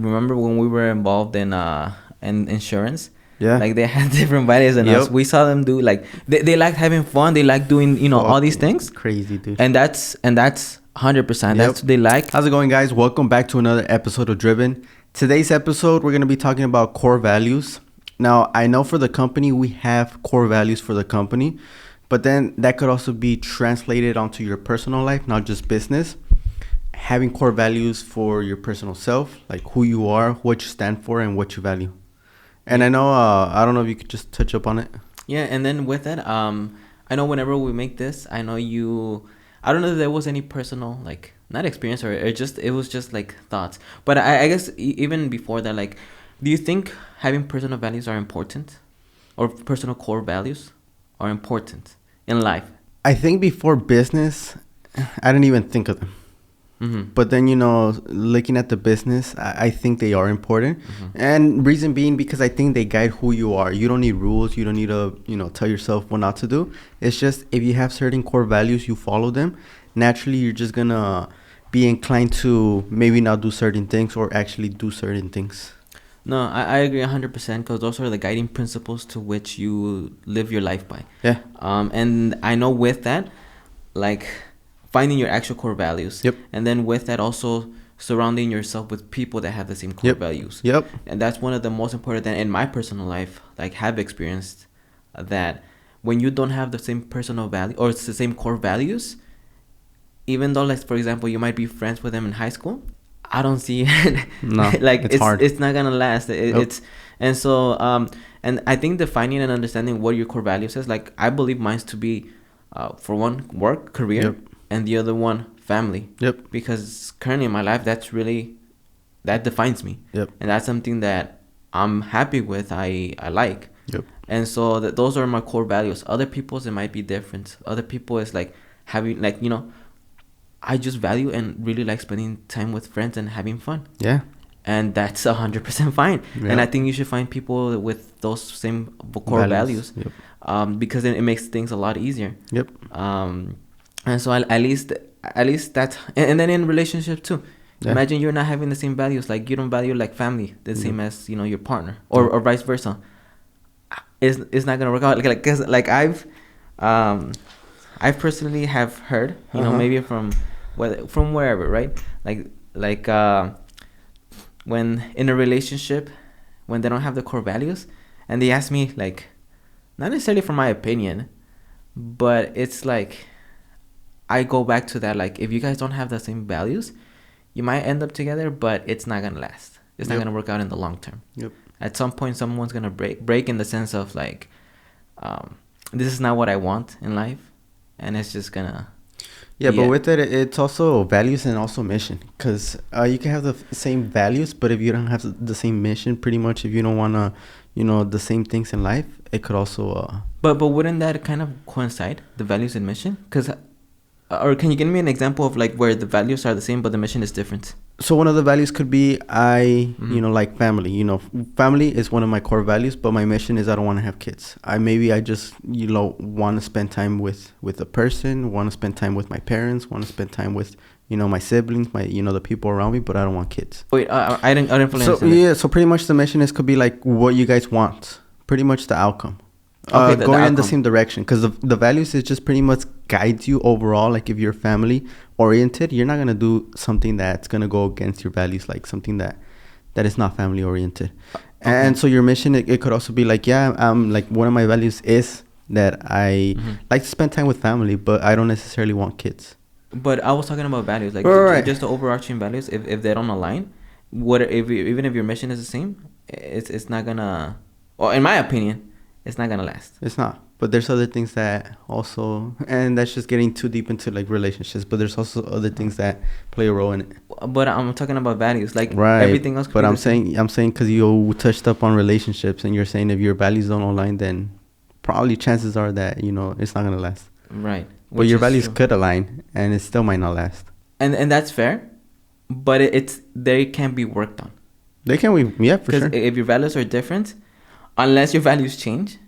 remember when we were involved in insurance. Yeah. Like they had different values than us. We saw them do like they liked having fun. They like doing all these things. Crazy, dude. And that's 100%. That's what they like. How's it going, guys? Welcome back to another episode of Driven. Today's episode, we're gonna be talking about core values. Now, I know for the company we have core values for the company, but then that could also be translated onto your personal life, not just business. Having core values for your personal self, like who you are, what you stand for, and what you value. And I know, I don't know if you could just touch up on it. Yeah, and then with that, I know whenever we make this, I don't know if there was any personal, like, not experience or it was just like thoughts. But I guess even before that, like, do you think having personal values are important? Or personal core values are important in life? I think before business, I didn't even think of them. Mm-hmm. But then, looking at the business, I think they are important. Mm-hmm. And reason being because I think they guide who you are. You don't need rules. You don't need to, tell yourself what not to do. It's just if you have certain core values, you follow them. Naturally, you're just going to be inclined to maybe not do certain things or actually do certain things. No, I agree 100% because those are the guiding principles to which you live your life by. Yeah. And I know with that, like, finding your actual core values. Yep. And then with that also surrounding yourself with people that have the same core values. Yep. And that's one of the most important things in my personal life, like, have experienced that when you don't have the same personal value or it's the same core values, even though, like, for example, you might be friends with them in high school, I don't see it. No, like it's hard. It's not gonna last. It's and so and I think defining and understanding what your core values is, like, I believe mine's to be for one, work, career. Yep. And the other one, family. Yep. Because currently in my life, that defines me. Yep. And that's something that I'm happy with. I like. Yep. And so those are my core values. Other people's, it might be different. Other people is like having, like, I just value and really like spending time with friends and having fun. Yeah. And that's 100% fine. Yeah. And I think you should find people with those same core values. Yep. Because then it makes things a lot easier. Yep. And so at least that's, and then in relationships too. Yeah. Imagine you're not having the same values, like you don't value like family the same as your partner, or vice versa. It's not gonna work out. Cause I've personally have heard maybe from wherever, right? Like when in a relationship, when they don't have the core values, and they ask me, like, not necessarily for my opinion, but it's like, I go back to that, like, if you guys don't have the same values, you might end up together, but it's not going to last. It's not going to work out in the long term. Yep. At some point, someone's going to break in the sense of, like, this is not what I want in life, and it's just going to... Yeah, but with it, it's also values and also mission. Because you can have the same values, but if you don't have the same mission, pretty much, if you don't want to, the same things in life, it could also... But wouldn't that kind of coincide, the values and mission? Because... or can you give me an example of, like, where the values are the same but the mission is different? So one of the values could be like family. Family is one of my core values, but my mission is I don't want to have kids. I just want to spend time with a person, want to spend time with my parents, want to spend time with my siblings, my the people around me, but I don't want kids. Wait, I didn't fully understand. Yeah, so pretty much the mission could be like what you guys want, pretty much the outcome. Okay, going in the same direction, because the values is just pretty much guides you overall. Like if you're family oriented, you're not gonna do something that's gonna go against your values, like something that is not family oriented. Okay. And so your mission, it could also be like, like one of my values is that I like to spend time with family, but I don't necessarily want kids. But I was talking about values, like just the overarching values. If they don't align, even if your mission is the same, it's not gonna. Well, in my opinion, it's not gonna last. It's not. But there's other things that also, and that's just getting too deep into like relationships. But there's also other things that play a role in it. But I'm talking about values, like everything else. But I'm saying because you touched up on relationships, and you're saying if your values don't align, then probably chances are that it's not gonna last. Right. But your values could align, and it still might not last. And that's fair, but they can be worked on. They can for sure. Because if your values are different, unless your values change.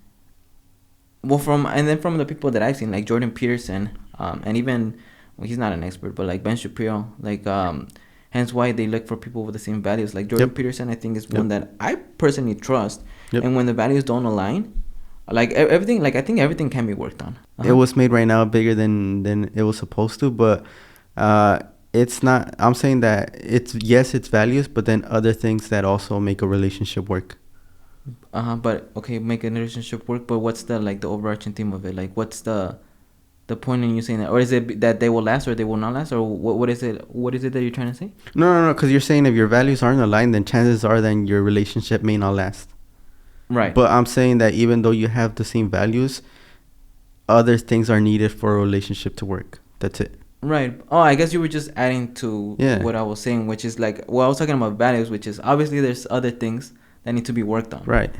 Well, from the people that I've seen, like Jordan Peterson, and even, well, he's not an expert, but like Ben Shapiro, like, and Hence why they look for people with the same values. Like Jordan Peterson, I think is one that I personally trust. And when the values don't align, like everything, like I think everything can be worked on. It was made right now bigger than it was supposed to, but it's not. I'm saying that it's values, but then other things that also make a relationship work. But okay, make a relationship work. But what's the overarching theme of it? Like, what's the point in you saying that, or is it that they will last or they will not last, or what is it? What is it that you're trying to say? No. Because you're saying if your values aren't aligned, then chances are then your relationship may not last. Right. But I'm saying that even though you have the same values, other things are needed for a relationship to work. That's it. Right. Oh, I guess you were just adding to what I was saying, which is like, well, I was talking about values, which is obviously there's other things that need to be worked on. Right.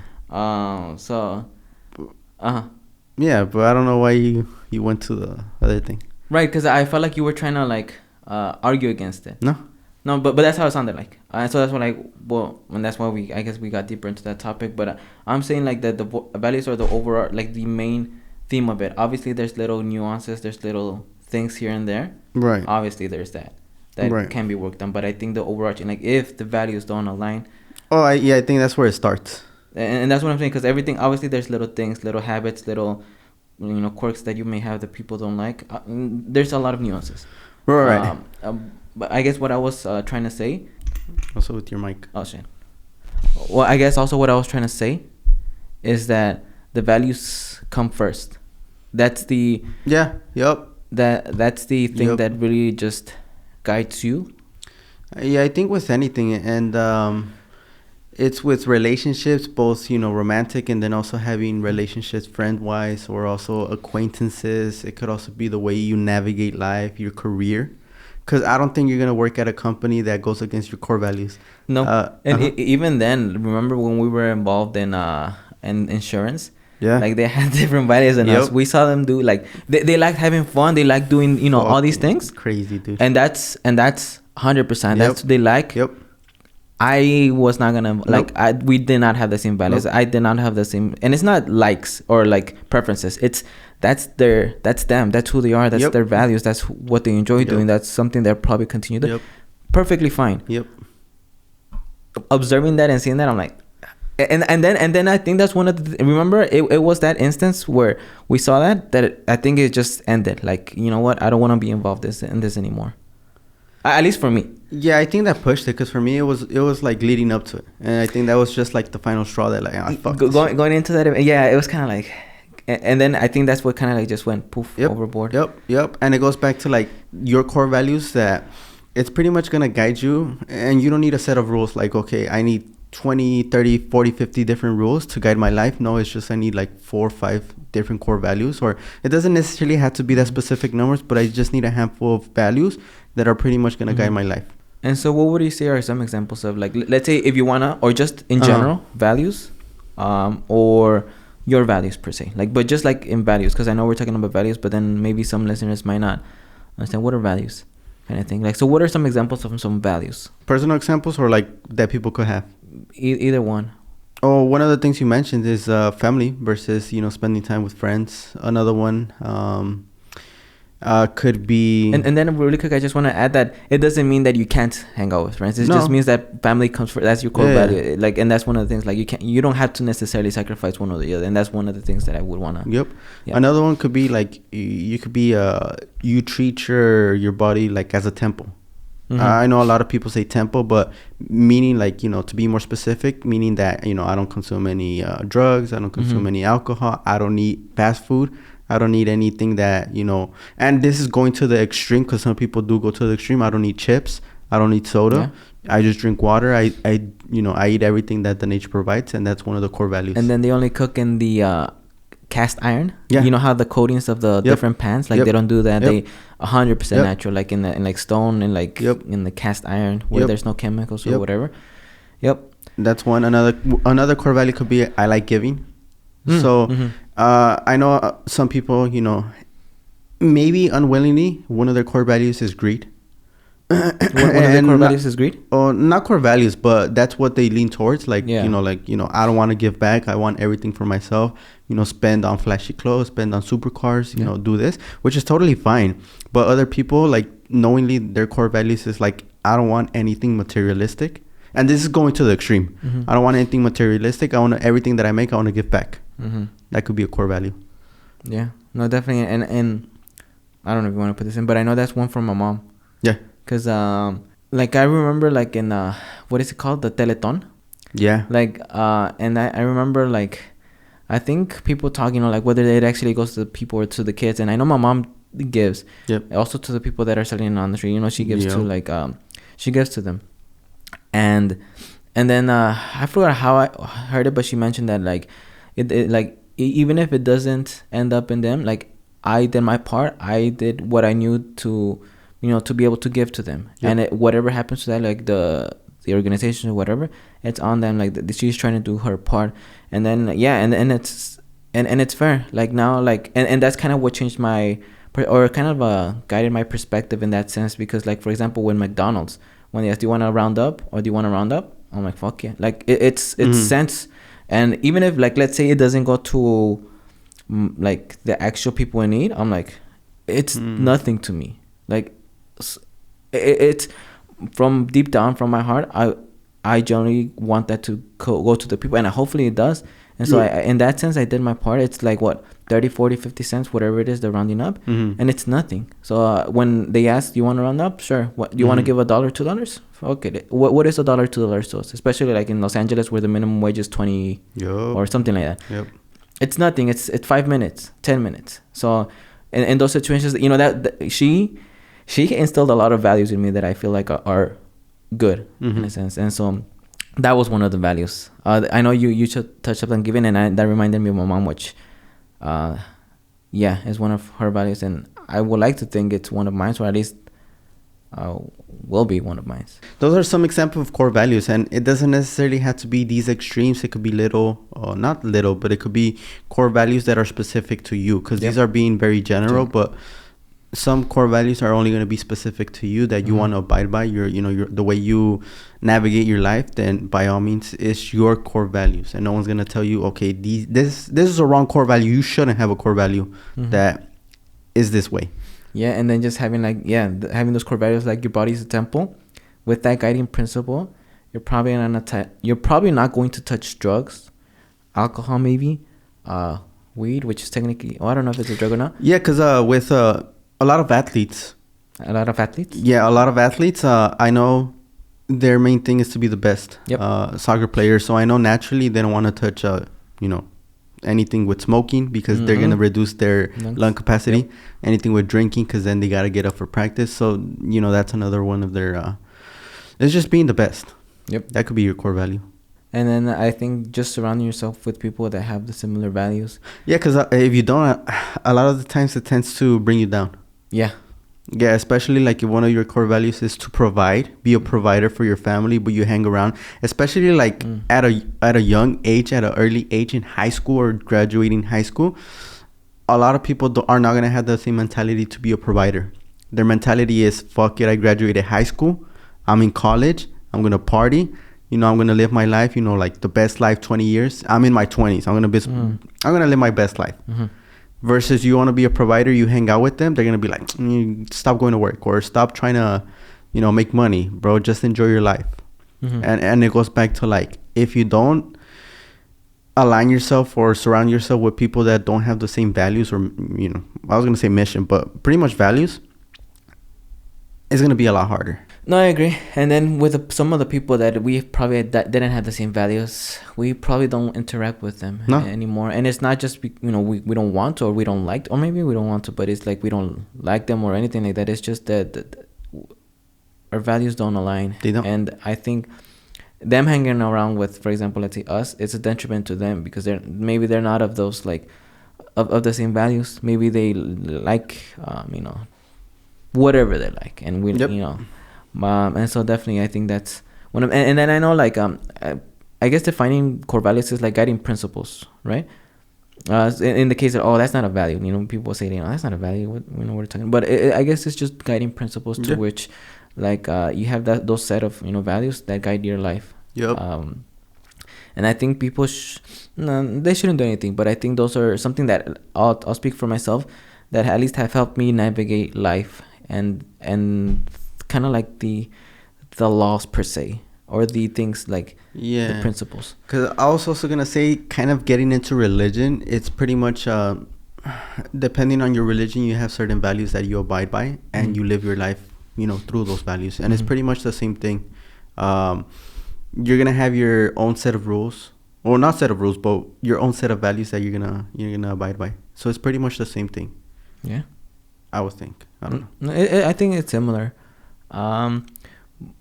Yeah, but I don't know why you went to the other thing. Right, because I felt like you were trying to argue against it. No, but that's how it sounded like. So that's why and that's why I guess we got deeper into that topic. But I'm saying like that the values are the overall, like the main theme of it. Obviously, there's little nuances, there's little things here and there. Right. Obviously, there's that can be worked on. But I think the overarching, like if the values don't align. Oh, I think that's where it starts. And that's what I'm saying, because everything, obviously there's little things, little habits, little quirks that you may have that people don't like. There's a lot of nuances. Right. But I guess what I was trying to say. Also with your mic. Oh shit. Well, I guess also what I was trying to say is that the values come first. That's the. Yeah. Yep. That's the thing that really just guides you. Yeah, I think with anything, and it's with relationships, both romantic, and then also having relationships friend-wise or also acquaintances. It could also be the way you navigate life, your career. Because I don't think you're going to work at a company that goes against your core values. No. Even then, remember when we were involved in insurance? Yeah. Like they had different values than us. We saw them do they liked having fun. They liked doing, all these things. Crazy, dude. And that's 100%. That's what they like. Yep. I was not going to we did not have the same values. I did not have the same, and it's not likes or preferences. That's them. That's who they are. That's their values. That's what they enjoy doing. That's something they'll probably continue to. Perfectly fine. Yep. Observing that and seeing that, I'm like, and then I think that's one of the, remember it was that instance where we saw that I think it just ended. Like, you know what? I don't want to be involved in this anymore. At least for me. Yeah, I think that pushed it, because for me it was leading up to it, and I think that was just the final straw that I fucked going into that. Yeah, it was kind of and then I think that's what kind of just went poof overboard. Yep. And it goes back to your core values, that it's pretty much gonna guide you, and you don't need a set of rules. Okay, I need 20, 30, 40, 50 different rules to guide my life. No, it's just I need 4 or 5 different core values, or it doesn't necessarily have to be that specific numbers, but I just need a handful of values that are pretty much gonna guide my life. And so what would you say are some examples of let's say if you wanna, or just in general values, or your values per se, but just in values, because I know we're talking about values, but then maybe some listeners might not understand what are values kind of thing. So what are some examples of some values? Personal examples, or that people could have? Either one. Oh, one of the things you mentioned is family versus spending time with friends. Another one could be, and then really quick, I just want to add that it doesn't mean that you can't hang out with friends. It just means that family comes first. That's your core value. And that's one of the things. You don't have to necessarily sacrifice one or the other. And that's one of the things that I would want to. Yep. Another one could be you could be you treat your body as a temple. Mm-hmm. I know a lot of people say temple, but meaning to be more specific, meaning that I don't consume any drugs, I don't consume any alcohol, I don't eat fast food, I don't need anything that and this is going to the extreme, because some people do go to the extreme. I don't eat chips, I don't eat soda, I just drink water. I eat everything that the nature provides, and that's one of the core values. And then they only cook in the cast iron. You know how the coatings of the different pans, they don't do that. They 100% natural, in stone and in the cast iron where there's no chemicals or whatever. That's one. Another core value could be I like giving. So I know some people, maybe unwillingly, one of their core values is greed. One of their core values is greed? Oh, not core values, but that's what they lean towards. I don't want to give back. I want everything for myself. Spend on flashy clothes, spend on supercars, do this, which is totally fine. But other people, knowingly, their core values is I don't want anything materialistic. And this is going to the extreme. I don't want anything materialistic. I want everything that I make, I want to give back. That could be a core value. Yeah. No, definitely. And I don't know if you want to put this in, but I know that's one from my mom. Yeah. Because, like, I remember, like, in, what is it called? The Teleton. Yeah. Like, and I remember, like, I think people talk, like, whether it actually goes to the people or to the kids. And I know my mom gives. Yep. Also to the people that are selling on the street. She gives to, like, she gives to them. And then I forgot how I heard it, but she mentioned that, like, it like, even if it doesn't end up in them, like, I did my part. I did what I knew to, to be able to give to them. Yep. And whatever happens to that, like, the organization or whatever, it's on them. Like, she's trying to do her part. And then, yeah, and it's and it's fair. Like, now, like, and that's kind of what changed my, or kind of guided my perspective in that sense. Because, like, for example, when McDonald's, when they ask, do you want to round up or do you want to round up? I'm like, fuck yeah. Like, it's sense. And even if, like, let's say it doesn't go to, like, the actual people in need, I'm like, it's nothing to me. Like, it's from deep down from my heart, I generally want that to go to the people, and hopefully it does. And so in that sense, I did my part. It's like, what, 30, 40, 50 cents, whatever it is, they're rounding up. And it's nothing. So when they ask, do you want to round up? Sure. What do you want to give $1, $2? Okay. What is $1, $2 to us? Especially, like, in Los Angeles, where the minimum wage is 20 or something like that. Yep. It's nothing. It's 5 minutes, 10 minutes. So in those situations, that she instilled a lot of values in me that I feel like are good in a sense. And so that was one of the values. I know you touched up on giving, and that reminded me of my mom, which, is one of her values, and I would like to think it's one of mine, or at least will be one of mine. Those are some examples of core values, and it doesn't necessarily have to be these extremes. It could be not little, but it could be core values that are specific to you, because these are being very general, but some core values are only going to be specific to you, that you want to abide by. Your the way you navigate your life, then by all means, it's your core values, and no one's going to tell you, okay, this is a wrong core value. You shouldn't have a core value that is this way. Yeah, and then just having, like, having those core values, like, your body's a temple. With that guiding principle, you're probably not going to touch drugs, alcohol, maybe, weed, which is technically, I don't know if it's a drug or not. Yeah, because with a lot of athletes. A lot of athletes? Yeah, a lot of athletes. I know their main thing is to be the best. Yep. Soccer players. So I know naturally they don't want to touch, anything with smoking, because they're going to reduce their lung capacity. Yep. Anything with drinking, because then they got to get up for practice. So, that's another one of their, it's just being the best. Yep. That could be your core value. And then I think just surrounding yourself with people that have the similar values. Yeah, because if you don't, a lot of the times it tends to bring you down. Yeah. Yeah, especially, like, if one of your core values is to provide, be a provider for your family, but you hang around, especially, like, at a young age, at an early age in high school or graduating high school, a lot of people are not going to have the same mentality to be a provider. Their mentality is, fuck it, I graduated high school, I'm in college, I'm going to party, I'm going to live my life, like the best life, 20 years. I'm in my 20s. I'm going to live my best life. Versus you want to be a provider, you hang out with them, they're going to be like, stop going to work, or stop trying to, make money, bro. Just enjoy your life. And it goes back to, like, if you don't align yourself or surround yourself with people that don't have the same values, or, I was going to say mission, but pretty much values, it's going to be a lot harder. No, I agree. And then with some of the people that we probably didn't have the same values, we probably don't interact with them anymore. And it's not just, we don't want to, or we don't like, or maybe we don't want to, but it's like we don't like them or anything like that. It's just that our values don't align. They don't. And I think them hanging around with, for example, let's say us, it's a detriment to them, because they're not of those, like, of the same values. Maybe they like, whatever they like. And we, and so definitely I think that's one of, and then I know, like, I guess defining core values is like guiding principles, right? In the case of, that's not a value, people say, that's not a value, what we're talking, but I guess it's just guiding principles to which, like, you have those set of values that guide your life. Yep. And I think people they shouldn't do anything, but I think those are something that I'll speak for myself, that at least have helped me navigate life, and kind of like the the laws per se, or the things like Yeah. the principles. Because I was also gonna say, kind of getting into religion, it's pretty much depending on your religion, you have certain values that you abide by, and you live your life, through those values, and it's pretty much the same thing. You're gonna have your own set of rules, or not set of rules, but your own set of values that you're gonna abide by. So it's pretty much the same thing. Yeah, I would think. I don't know. I think it's similar.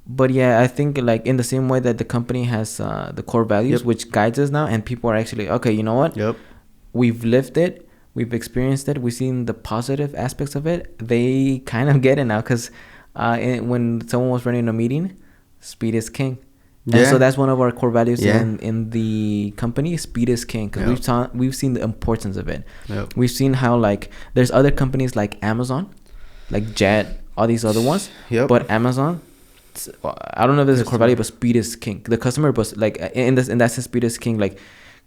But yeah, I think like in the same way that the company has the core values, which guides us now, and people are actually, okay, you know what? Yep. We've lived it. We've experienced it. We've seen the positive aspects of it. They kind of get it now, because when someone was running a meeting, speed is king. Yeah. And so that's one of our core values in the company. Speed is king, because we've seen the importance of it. Yep. We've seen how like there's other companies like Amazon, like Jet, all these other ones. Yep. But Amazon, I don't know if it's a core value, but speed is king. The customer, but like in that sense, speed is king. Like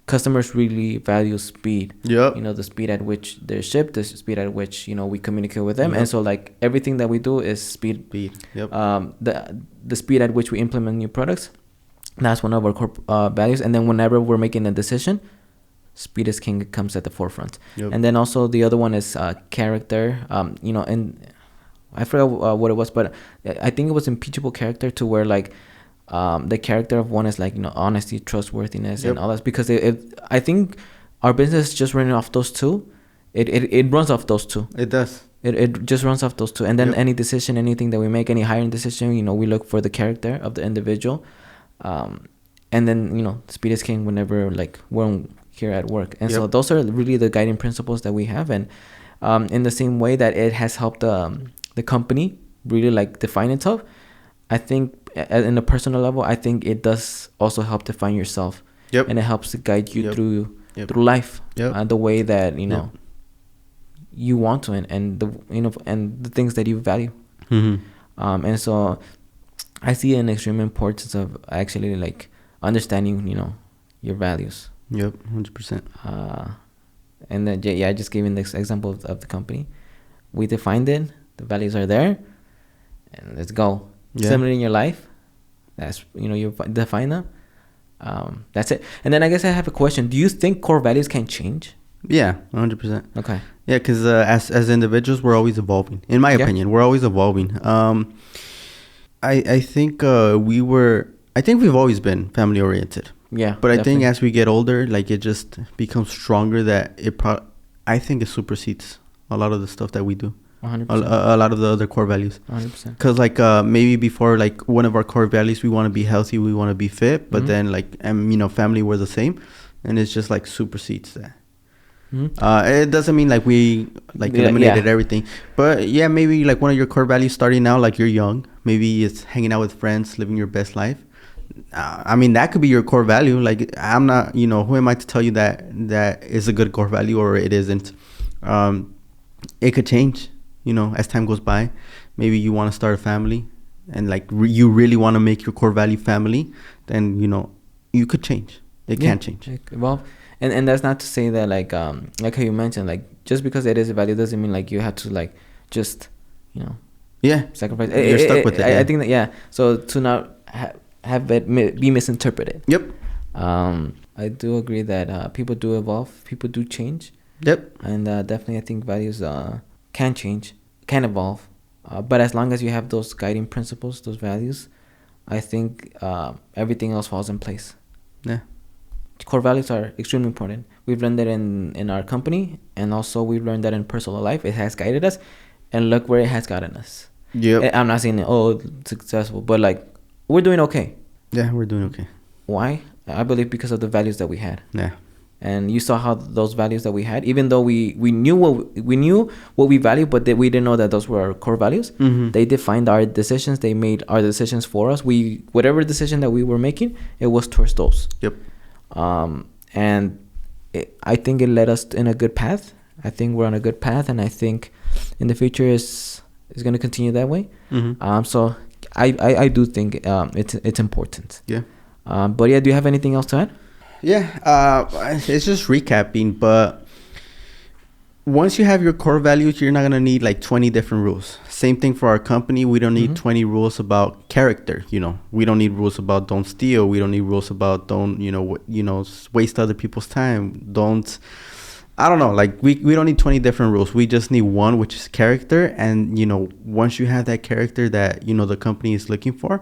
customers really value speed. Yep. The speed at which they're shipped, the speed at which we communicate with them, and so like everything that we do is speed. Yep. The speed at which we implement new products, that's one of our core values. And then whenever we're making a decision, speed is king comes at the forefront. Yep. And then also the other one is character. And I forgot what it was, but I think it was impeachable character, to where like the character of one is like honesty, trustworthiness, and all that. Because I think our business is just running off those two. It runs off those two. It does. It just runs off those two. And then any decision, anything that we make, any hiring decision, we look for the character of the individual. And then speed is king whenever like we're here at work. And so those are really the guiding principles that we have. And in the same way that it has helped the company really like define itself, I think in a personal level, I think it does also help define yourself. Yep. And it helps to guide you through life. Yep. The way that you want to, and the and the things that you value. Mm-hmm. And so I see an extreme importance of actually like understanding your values. Yep, 100%. And then I just gave you this example of the company. We defined it. The values are there, and let's go. Yeah. Similar in your life, that's you define them. That's it. And then I guess I have a question. Do you think core values can change? Yeah, 100%. Okay. Yeah, because as individuals, we're always evolving. In my opinion, we're always evolving. I think I think we've always been family oriented. Yeah. But definitely. I think as we get older, like it just becomes stronger, that I think it supersedes a lot of the stuff that we do. 100%. A lot of the other core values. 100%. Because like maybe before, like one of our core values, we want to be healthy, we want to be fit, but then like family were the same, and it's just like supersedes that. Mm-hmm. It doesn't mean like we like eliminated everything, but yeah, maybe like one of your core values starting now, like you're young, maybe it's hanging out with friends, living your best life. I mean, that could be your core value. Like I'm not, who am I to tell you that is a good core value or it isn't? It could change. As time goes by, maybe you want to start a family, and like you really want to make your core value family, then you could change. It can change. Well, and that's not to say that like how you mentioned, like just because it is a value doesn't mean like you have to like just sacrifice. You're stuck with it. I think that So to not have it be misinterpreted. Yep. I do agree that people do evolve, people do change. Yep. And definitely, I think values can change, can evolve, but as long as you have those guiding principles, those values, I think everything else falls in place. Yeah. Core values are extremely important. We've learned that in our company, and also we've learned that in personal life. It has guided us, and look where it has gotten us. Yeah. I'm not saying successful, but like we're doing okay. Yeah, we're doing okay. Why? I believe because of the values that we had. Yeah. And you saw how those values that we had, even though we knew what we value, but we didn't know that those were our core values. Mm-hmm. They defined our decisions. They made our decisions for us. Whatever decision that we were making, it was towards those. Yep. And I think it led us in a good path. I think we're on a good path, and I think in the future is going to continue that way. Mm-hmm. So I do think it's important. Yeah. But yeah, do you have anything else to add? Yeah, it's just recapping, but once you have your core values, you're not going to need like 20 different rules. Same thing for our company. We don't need 20 rules about character. We don't need rules about don't steal. We don't need rules about don't, waste other people's time. I don't know. Like we don't need 20 different rules. We just need one, which is character. And, once you have that character that, the company is looking for,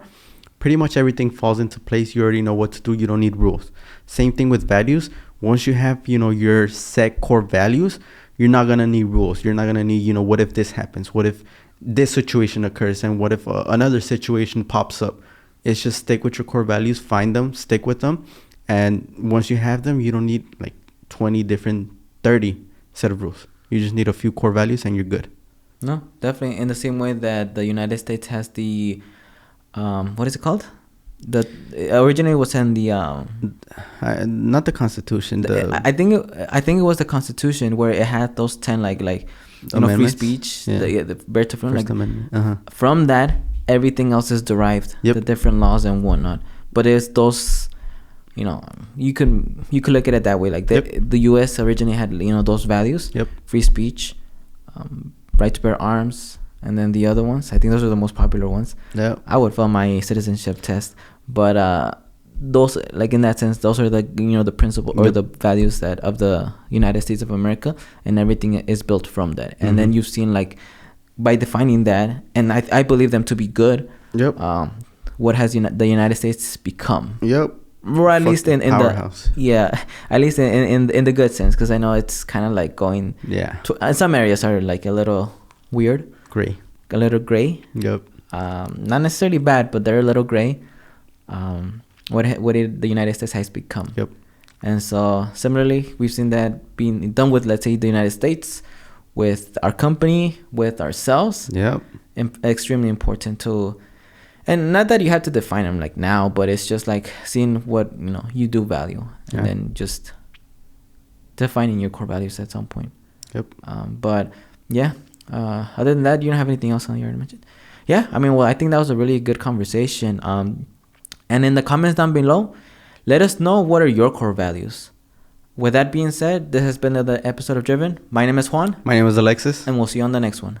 pretty much everything falls into place. You already know what to do. You don't need rules. Same thing with values. Once you have, your set core values, you're not going to need rules. You're not going to need, what if this happens? What if this situation occurs? And what if another situation pops up? It's just stick with your core values, find them, stick with them. And once you have them, you don't need like 30 set of rules. You just need a few core values and you're good. No, definitely. In the same way that the United States has the, what is it called? Originally was in the not the Constitution. I think it was the Constitution where it had those 10 like free speech, the birth of freedom. First Amendment. From that, everything else is derived. Yep. The different laws and whatnot. But it's those, you could look at it that way. Like the U.S. originally had those values. Yep. Free speech, right to bear arms. And then the other ones, I think those are the most popular ones. Yeah, I would fail my citizenship test, but those, like in that sense, those are the the principle or the values that of the United States of America, and everything is built from that. And then you've seen like by defining that, and I believe them to be good. Yep. What has the United States become? Yep. Or at least in powerhouse. At least in the good sense, because I know it's kind of like going. Yeah. Some areas are like a little weird. A little gray. Yep. Not necessarily bad, but they're a little gray. What the United States has become. Yep. And so similarly, we've seen that being done with, let's say, the United States, with our company, with ourselves. Yep. Extremely important to, and not that you have to define them like now, but it's just like seeing what you do value, and then just defining your core values at some point. Yep. But yeah. Other than that, you don't have anything else on your mention? Yeah, I mean, well, I think that was a really good conversation. And in the comments down below, let us know what are your core values. With that being said, this has been another episode of Driven. My name is Juan. My name is Alexis. And we'll see you on the next one.